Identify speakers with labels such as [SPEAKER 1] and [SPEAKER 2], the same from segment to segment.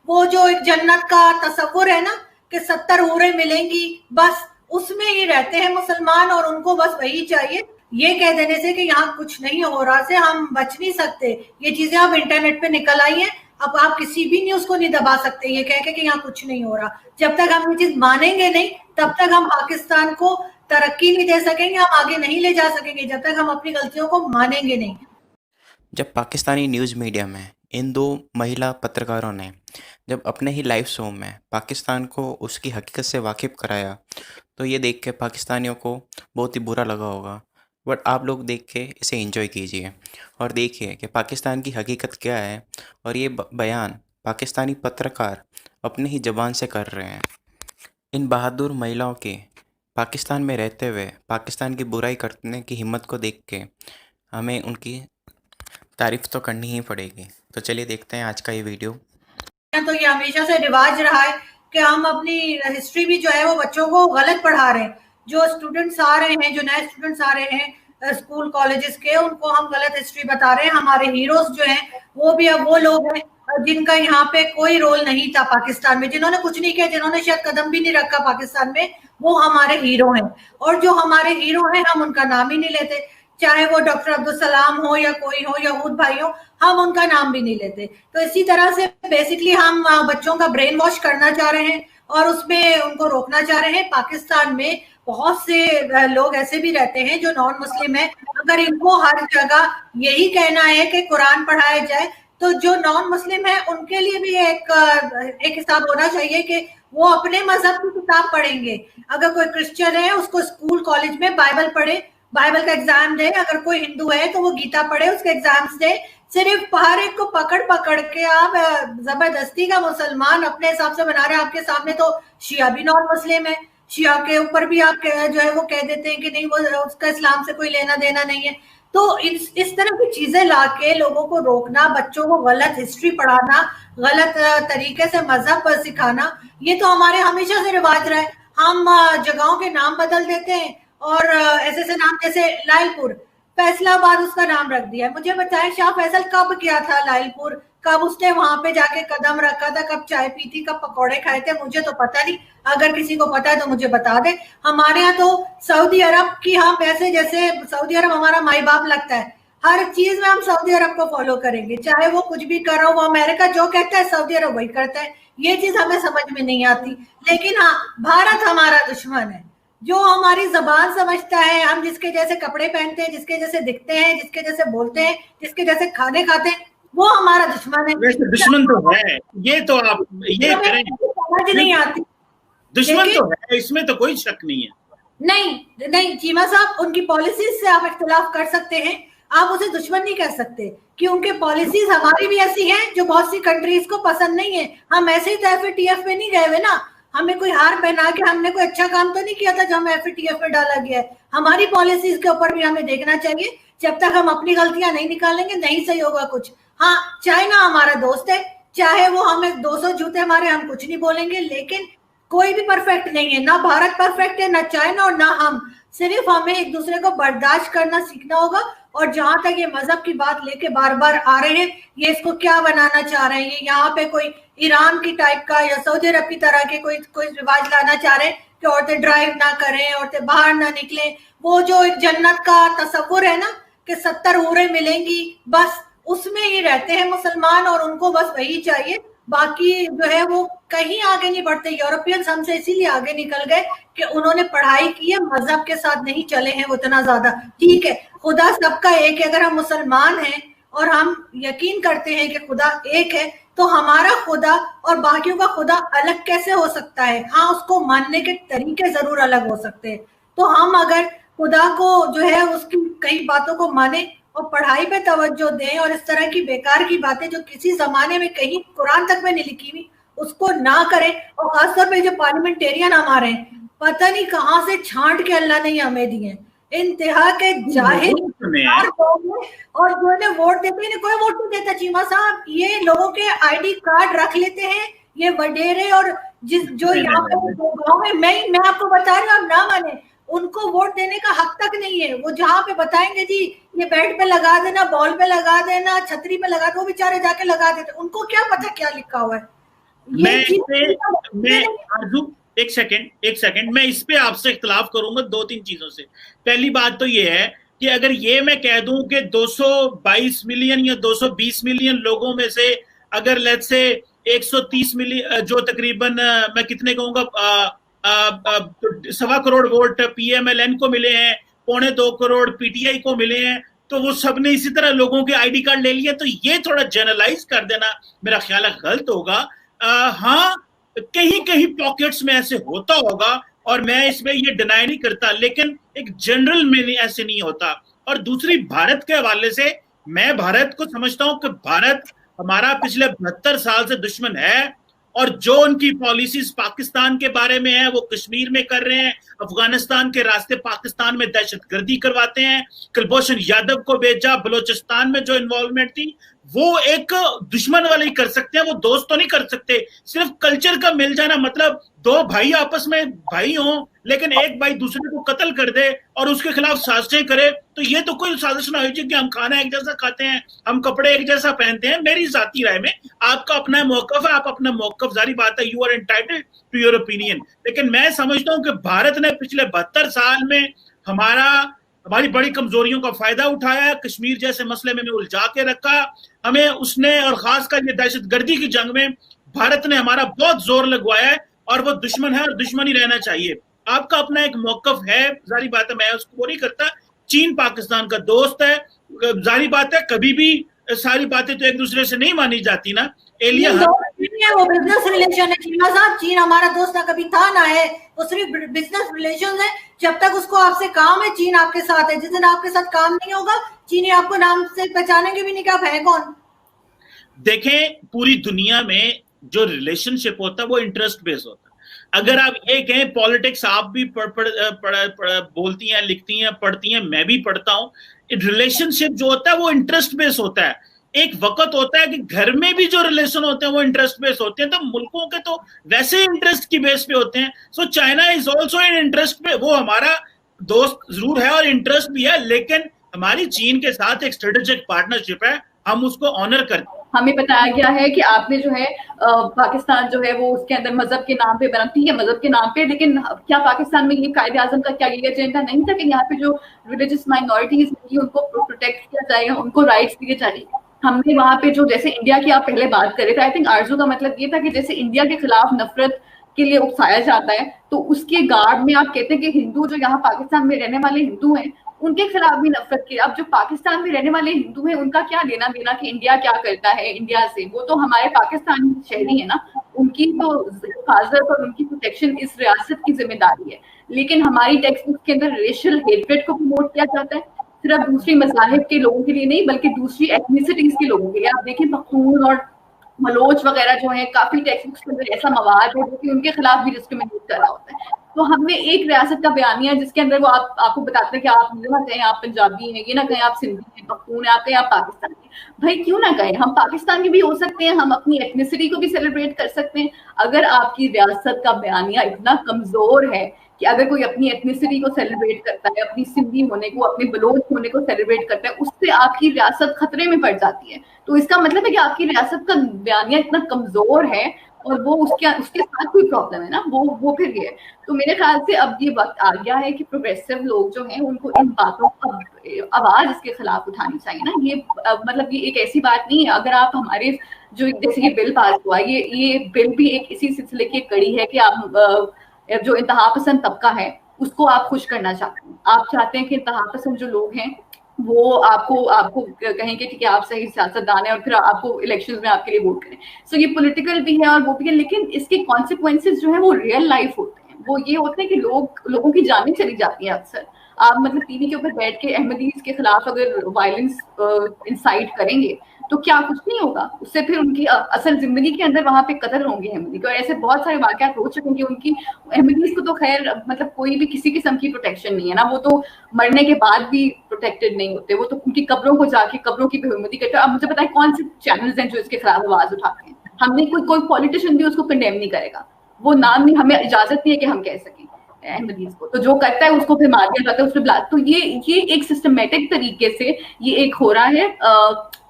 [SPEAKER 1] وہ جو ایک جنت کا تصور ہے نا کہ 70 حوریں ملیں گی، بس اس میں ہی رہتے ہیں مسلمان، اور ان کو بس وہی چاہیے. یہ کہہ دینے سے کہ یہاں کچھ نہیں ہو رہا سے ہم بچ نہیں سکتے. یہ چیزیں اب انٹرنیٹ پہ نکل آئی ہیں، اب آپ کسی بھی نیوز کو نہیں دبا سکتے یہ کہہ کے کہ یہاں کچھ نہیں ہو رہا. جب تک ہم یہ چیز مانیں گے نہیں تب تک ہم پاکستان کو ترقی نہیں دے سکیں گے، ہم آگے نہیں لے جا سکیں گے جب تک ہم اپنی غلطیوں کو مانیں گے نہیں.
[SPEAKER 2] جب پاکستانی نیوز میڈیا میں ان دو مہیلا پترکاروں نے جب اپنے ہی لائیو شو میں پاکستان کو اس کی حقیقت سے واقف کرایا تو یہ دیکھ کے پاکستانیوں کو بہت ہی برا لگا ہوگا. بٹ آپ لوگ دیکھ کے اسے انجوائے کیجئے اور دیکھیے کہ پاکستان کی حقیقت کیا ہے، اور یہ بیان پاکستانی پترکار اپنے ہی زبان سے کر رہے ہیں. ان بہادر مہیلاؤں کے پاکستان میں رہتے ہوئے پاکستان کی برائی کرنے کی ہمت کو دیکھ کے ہمیں ان کی تعریف تو کرنی ہی پڑے گی. تو چلیے دیکھتے ہیں آج کا یہ ویڈیو.
[SPEAKER 1] تو یہ ہمیشہ سے رواج رہا ہے کہ ہم اپنی ہسٹری بھی جو ہے وہ بچوں کو غلط پڑھا رہے ہیں. جو اسٹوڈنٹس آ رہے ہیں، جو نئے اسٹوڈنٹس آ رہے ہیں اسکول کالجز کے، ان کو ہم غلط ہسٹری بتا رہے ہیں. ہمارے ہیروز جو ہیں وہ بھی اب وہ لوگ ہیں جن کا یہاں پہ کوئی رول نہیں تھا پاکستان میں، جنہوں نے کچھ نہیں کیا، جنہوں نے شاید قدم بھی نہیں رکھا پاکستان میں، وہ ہمارے ہیرو ہیں. اور جو ہمارے ہیرو ہیں ہم ان کا نام ہی نہیں لیتے، چاہے وہ ڈاکٹر عبدالسلام ہو یا کوئی ہو یا ہود بھائی ہو، ہم ان کا نام بھی نہیں لیتے. تو اسی طرح سے بیسکلی ہم بچوں کا برین واش کرنا چاہ رہے ہیں اور اس میں ان کو روکنا چاہ رہے ہیں. پاکستان میں بہت سے لوگ ایسے بھی رہتے ہیں جو نان مسلم ہیں. اگر ان کو ہر جگہ یہی کہنا ہے کہ قرآن پڑھایا جائے تو جو نان مسلم ہیں ان کے لیے بھی ایک حساب ہونا چاہیے کہ وہ اپنے مذہب کی کتاب پڑھیں گے. اگر کوئی کرسچن ہے اس کو اسکول کالج میں بائبل پڑھے، بائبل کا ایگزام دے. اگر کوئی ہندو ہے تو وہ گیتا پڑھے، اس کے ایگزامز دے. صرف ہر ایک کو پکڑ کے آپ زبردستی کا مسلمان اپنے حساب سے بنا رہے ہیں. آپ کے سامنے تو شیعہ بھی نان مسلم ہے، شیعہ کے اوپر بھی آپ جو ہے وہ کہہ دیتے ہیں کہ نہیں، وہ اس کا اسلام سے کوئی لینا دینا نہیں ہے. تو اس طرح کی چیزیں لا کے لوگوں کو روکنا، بچوں کو غلط ہسٹری پڑھانا، غلط طریقے سے مذہب پر سکھانا، یہ تو ہمارے ہمیشہ سے رواج رہا ہے. ہم جگہوں کے نام بدل دیتے ہیں اور ایسے ایسے نام جیسے لائل پور، فیصلہ آباد اس کا نام رکھ دیا ہے. مجھے بتائیں شاہ فیصل کب کیا تھا لائل پور، کب اس نے وہاں پہ جا کے قدم رکھا تھا، کب چائے پی تھی، کب پکوڑے کھائے تھے، مجھے تو پتہ نہیں. اگر کسی کو پتا ہے تو مجھے بتا دے. ہمارے یہاں تو سعودی عرب کی ہم ایسے جیسے سعودی عرب ہمارا مائی باپ لگتا ہے. ہر چیز میں ہم سعودی عرب کو فالو کریں گے، چاہے وہ کچھ بھی کر رہا ہو. وہ امریکہ جو کہتا ہے سعودی عرب وہی کرتا ہے. یہ چیز ہمیں سمجھ میں نہیں آتی. لیکن ہاں، بھارت ہمارا دشمن ہے. جو ہماری زبان سمجھتا ہے، ہم جس کے جیسے کپڑے پہنتے ہیں، جس کے جیسے دکھتے ہیں، جس کے جیسے بولتے ہیں، جس کے جیسے کھانے کھاتے ہیں، وہ ہمارا دشمن ہے.
[SPEAKER 3] ویسے دشمن تو ہے، یہ تو آپ یہ کریں،
[SPEAKER 1] سمجھ نہیں آتی.
[SPEAKER 3] دشمن تو ہے، اس میں تو کوئی شک نہیں ہے.
[SPEAKER 1] نہیں چیمہ صاحب، ان کی پالیسیز سے آپ اختلاف کر سکتے ہیں، آپ اسے دشمن نہیں کہہ سکتے کہ ان کے پالیسیز ہماری بھی ایسی ہیں جو بہت سی کنٹریز کو پسند نہیں ہے. ہم ایسے ہی تو ایف اے ٹی ایف میں نہیں گئے ہوئے نا. ہمیں کوئی ہار پہنا کے ہم نے کوئی اچھا کام تو نہیں کیا تھا جو ہم ایف اے ٹی ایف میں ڈالا گیا ہے. ہماری پالیسیز کے اوپر بھی ہمیں دیکھنا چاہیے. جب تک ہم اپنی غلطیاں نہیں نکالیں گے نہیں صحیح ہوگا کچھ. ہاں، چائنا ہمارا دوست ہے، چاہے وہ ہمیں 200 جوتے مارے ہم کچھ نہیں بولیں گے. لیکن کوئی بھی پرفیکٹ نہیں ہے، نہ بھارت پرفیکٹ ہے، نہ چائنا اور نہ ہم. صرف ہمیں ایک دوسرے کو برداشت کرنا سیکھنا ہوگا. اور جہاں تک یہ مذہب کی بات لے کے بار بار آ رہے ہیں، یہ اس کو کیا بنانا چاہ رہے ہیں، یہ یہاں پہ کوئی ایران کی ٹائپ کا یا سعودی عرب کی طرح کے کوئی رواج لانا چاہ رہے ہیں کہ عورتیں ڈرائیو نہ کریں، عورتیں باہر نہ نکلیں. وہ جو ایک جنت کا تصور ہے نا کہ 70 حوریں ملیں گی، بس اس میں ہی رہتے ہیں مسلمان، اور ان کو بس وہی چاہیے. باقی جو ہے وہ کہیں آگے نہیں بڑھتے. یورپینز ہم سے اسی لیے آگے نکل گئے کہ انہوں نے پڑھائی کی ہے، مذہب کے ساتھ نہیں چلے ہیں وہ اتنا زیادہ. ٹھیک ہے، خدا سب کا ایک ہے. اگر ہم مسلمان ہیں اور ہم یقین کرتے ہیں کہ خدا ایک ہے، تو ہمارا خدا اور باقیوں کا خدا الگ کیسے ہو سکتا ہے؟ ہاں، اس کو ماننے کے طریقے ضرور الگ ہو سکتے ہیں. تو ہم اگر خدا کو جو ہے اس کی کئی باتوں کو مانیں اور پڑھائی پہ توجہ دیں، اور اس طرح کی بیکار کی باتیں جو کسی زمانے میں کہیں قرآن تک میں نہیں لکھی ہوئی اس کو نہ کریں. اور خاص طور پہ جو پارلیمنٹیرین ہمارے ہیں، پتہ نہیں کہاں سے چھانٹ کے اللہ نے ہمیں دیے ہیں، انتہا کے جاہل. اور جو انہیں ووٹ دیتے ہیں، کوئی ووٹ نہیں دیتا چیمہ صاحب. یہ لوگوں کے آئی ڈی کارڈ رکھ لیتے ہیں یہ وڈیرے، اور جو یہاں پہ گاؤں میں آپ کو بتا رہی ہوں، آپ نہ مانیں، ان کو ووٹ دینے کا حق تک نہیں ہے. وہ جہاں پہ بتائیں گے جی یہ بیڈ پہ لگا دینا، بال پہ لگا دینا، چھتری پہ لگا دینا، وہ بیچارے جا کے لگا دیتے. ان کو کیا پتا کیا لکھا ہوا ہے.
[SPEAKER 3] میں آرزو ایک سیکنڈ میں اس پہ آپ سے اختلاف کروں گا 2-3 چیزوں سے. پہلی بات تو یہ ہے کہ اگر یہ میں کہہ دوں کہ 222 ملین یا 220 ملین لوگوں میں سے اگر لیٹ سے 130 ملین جو تقریباً میں کتنے کہوں گا 1.25 crore vote P M L N کو ملے ہیں, 2.25 کروڑ پی ٹی آئی کو ملے ہیں, تو وہ سب نے اسی طرح لوگوں کے آئی ڈی کارڈ لے لیے, تو یہ تھوڑا جنرلائز کر دینا میرا خیال ہے غلط ہوگا. ہاں کہیں پاکٹس میں ایسے ہوتا ہوگا اور میں اس میں یہ ڈینائی نہیں کرتا, لیکن ایک جنرل میں ایسے نہیں ہوتا. اور دوسری بھارت کے حوالے سے میں بھارت کو سمجھتا ہوں کہ بھارت ہمارا پچھلے 72 سال سے دشمن ہے, اور جو ان کی پالیسیز پاکستان کے بارے میں ہے وہ کشمیر میں کر رہے ہیں, افغانستان کے راستے پاکستان میں دہشت گردی کرواتے ہیں, کلبھوشن یادو کو بھیجا, بلوچستان میں جو انوالومنٹ تھی وہ ایک دشمن والے ہی کر سکتے ہیں, وہ دوست تو نہیں کر سکتے. صرف کلچر کا مل جانا مطلب 2 بھائی آپس میں بھائی ہوں لیکن ایک بھائی دوسرے کو قتل کر دے اور اس کے خلاف سازشیں کرے, تو یہ تو کوئی سازش نہ ہوئی کہ ہم کھانا ایک جیسا کھاتے ہیں, ہم کپڑے ایک جیسا پہنتے ہیں. میری ذاتی رائے میں آپ کا اپنا موقف ہے, آپ اپنا موقف ظاہری بات ہے, you are entitled to your opinion, لیکن میں سمجھتا ہوں کہ بھارت نے پچھلے 72 سال میں ہماری بڑی کمزوریوں کا فائدہ اٹھایا ہے, کشمیر جیسے مسئلے میں الجھا کے رکھا ہمیں اس نے, اور خاص کر یہ دہشت گردی کی جنگ میں بھارت نے ہمارا بہت زور لگوایا ہے, اور وہ دشمن ہے اور دشمن ہی رہنا چاہیے. آپ کا اپنا ایک موقف ہے, ظاہری بات ہے, میں اس کو نہیں کرتا. چین پاکستان کا دوست ہے, ظاہری بات ہے, کبھی بھی ساری باتیں تو ایک دوسرے سے نہیں مانی جاتی نا.
[SPEAKER 1] وہ بزنس ریلیشن ہے چیما صاحب, چین ہمارا دوست نہ کبھی تھا نہ ہے, وہ صرف بزنس ریلیشن ہے. جب تک اس کو آپ سے کام ہے چین آپ کے ساتھ ہے, جس دن آپ کے ساتھ کام نہیں ہوگا چینی آپ کو نام سے پہچانیں گے بھی نہیں کہ آپ ہیں کون.
[SPEAKER 3] دیکھیں پوری دنیا میں جو ریلیشن شپ ہوتا ہے وہ انٹرسٹ بیس ہوتا ہے. اگر آپ یہ کہیں پالیٹکس آپ بھی بولتی ہیں, لکھتی ہیں, پڑھتی ہیں, میں بھی پڑھتا ہوں, ریلیشن شپ جو ہوتا ہے وہ انٹرسٹ بیس ہوتا ہے. ایک وقت ہوتا ہے کہ گھر میں بھی جو ریلیشن ہوتے ہیں وہ انٹرسٹ بیس ہوتے ہیں, تو ملکوں کے تو ویسے ہی انٹرسٹ کی بیس پہ ہوتے ہیں. So China is also in interest پہ, وہ ہمارا دوست ضرور ہے اور انٹرسٹ بھی ہے, لیکن ہماری چین کے ساتھ ایک اسٹریٹجک پارٹنرشپ ہے, ہم اس کو آنر کرتے ہیں.
[SPEAKER 4] ہمیں بتایا گیا ہے کہ آپ نے جو ہے پاکستان جو ہے وہ اس کے اندر مذہب کے نام پہ بناتی ہے, مذہب کے نام پہ, لیکن کیا پاکستان میں یہ قائد اعظم کا کیا یہ ایجنڈا نہیں تھا کہ یہاں پہ جو ریلیجس مائنورٹیز ہیں ان کو پروٹیکٹ کیا جائے, ان کو رائٹس دیے جائیں. ہم نے وہاں پہ جو جیسے انڈیا کی آپ پہلے بات کر رہے تھے, آئی تھنک آرزو کا مطلب یہ تھا کہ جیسے انڈیا کے خلاف نفرت کے لیے اکسایا جاتا ہے, تو اس کے گارڈ میں آپ کہتے ہیں کہ ہندو جو یہاں پاکستان میں رہنے والے ہندو ہیں ان کے خلاف بھی نفرت کی. اب جو پاکستان میں رہنے والے ہندو ہیں ان کا کیا لینا دینا کہ انڈیا کیا کرتا ہے انڈیا سے, وہ تو ہمارے پاکستانی شہری ہیں نا, ان کی تو حفاظت اور ان کی پروٹیکشن اس ریاست کی ذمہ داری ہے. لیکن ہماری ٹیکسٹ بک کے اندر ریشل ہیٹریٹ کو پروموٹ کیا جاتا ہے, صرف دوسری مذاہب کے لوگوں کے لیے نہیں بلکہ دوسری ایتھنیسٹیز کے لوگوں کے لیے. آپ دیکھیں پختون اور ملوچ وغیرہ جو ہیں, کافی ٹیکسٹ بکس کے اندر ایسا مواد ہے جو کہ ان کے خلاف بھی ڈسکریمنیٹ کر رہا ہوتا ہے. تو ہم نے ایک ریاست کا بیانیہ جس کے اندر وہ آپ کو بتاتے ہیں کہ آپ یہ نہ کہیں آپ پنجابی ہیں, یہ نہ کہیں آپ سندھی ہیں, پختون ہیں, آپ کہیں آپ پاکستانی ہیں. بھائی کیوں نہ کہیں, ہم پاکستانی بھی ہو سکتے ہیں, ہم اپنی ایتھنیسٹی کو بھی سیلیبریٹ کر سکتے ہیں. اگر آپ کی ریاست کا بیانیہ اتنا کمزور ہے کہ اگر کوئی اپنی ایتھنیسٹی کو سیلیبریٹ کرتا ہے, اپنی سندھی ہونے کو, اپنے بلوچ ہونے کو سیلیبریٹ کرتا ہے, اس سے آپ کی ریاست خطرے میں پڑ جاتی ہے. تو اس کا مطلب ہے کہ آپ کی ریاست کا بیانیہ اتنا کمزور ہے اور وہ اس کے ساتھ کوئی پرابلم ہے نا, وہ پھر یہ ہے. تو میرے خیال سے اب یہ وقت آ گیا ہے کہ پروگریسو لوگ جو ہیں ان کو ان باتوں کا آواز اس کے خلاف اٹھانی چاہیے نا. یہ مطلب یہ ایک ایسی بات نہیں ہے. اگر آپ ہمارے جو جیسے یہ بل پاس ہوا, یہ بل بھی ایک اسی سلسلے کی کڑی ہے کہ آپ جو انتہا پسند طبقہ ہے اس کو آپ خوش کرنا چاہتے ہیں. آپ چاہتے ہیں کہ انتہا پسند جو لوگ ہیں وہ آپ کو کہیں گے کہ آپ صحیح سیاستدان ہیں اور پھر آپ کو الیکشن میں آپ کے لیے ووٹ کریں. سو یہ پولیٹیکل بھی ہے اور وہ بھی ہے, لیکن اس کے کانسیکوینسز جو ہیں وہ ریئل لائف ہوتے ہیں. وہ یہ ہوتے ہیں کہ لوگوں کی جانیں چلی جاتی ہیں اکثر. آپ مطلب ٹی وی کے اوپر بیٹھ کے احمدیز کے خلاف اگر وائلنس انسائٹ کریں گے تو کیا کچھ نہیں ہوگا, اس سے پھر ان کی اصل زندگی کے اندر وہاں پہ قدر ہوں گی احمدی کے. اور ایسے بہت سارے واقعات ہو چکے ہیں کہ ان کی احمدیز کو تو خیر مطلب کوئی بھی کسی قسم کی پروٹیکشن نہیں ہے نا, وہ تو مرنے کے بعد بھی پروٹیکٹڈ نہیں ہوتے, وہ تو ان کی قبروں کو جا کے قبروں کی احمدی کرتے ہیں. اب مجھے پتا ہے کون سے چینلز ہیں جو اس کے خلاف آواز اٹھاتے ہیں. ہم نے کوئی پولیٹیشین بھی اس کو کنڈیم نہیں کرے گا, وہ نام نہیں, ہمیں اجازت نہیں ہے کہ ہم کہہ سکیں احمدیز کو. تو جو کرتا ہے اس کو پھر مار دیا جاتا ہے, اس پہ بلا. تو یہ ایک سسٹمیٹک طریقے سے یہ ایک ہو رہا ہے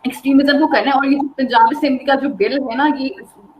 [SPEAKER 4] ایکسٹریمزم کو کرنا ہے. اور یہ پنجاب اسمبلی کا جو بل ہے نا, یہ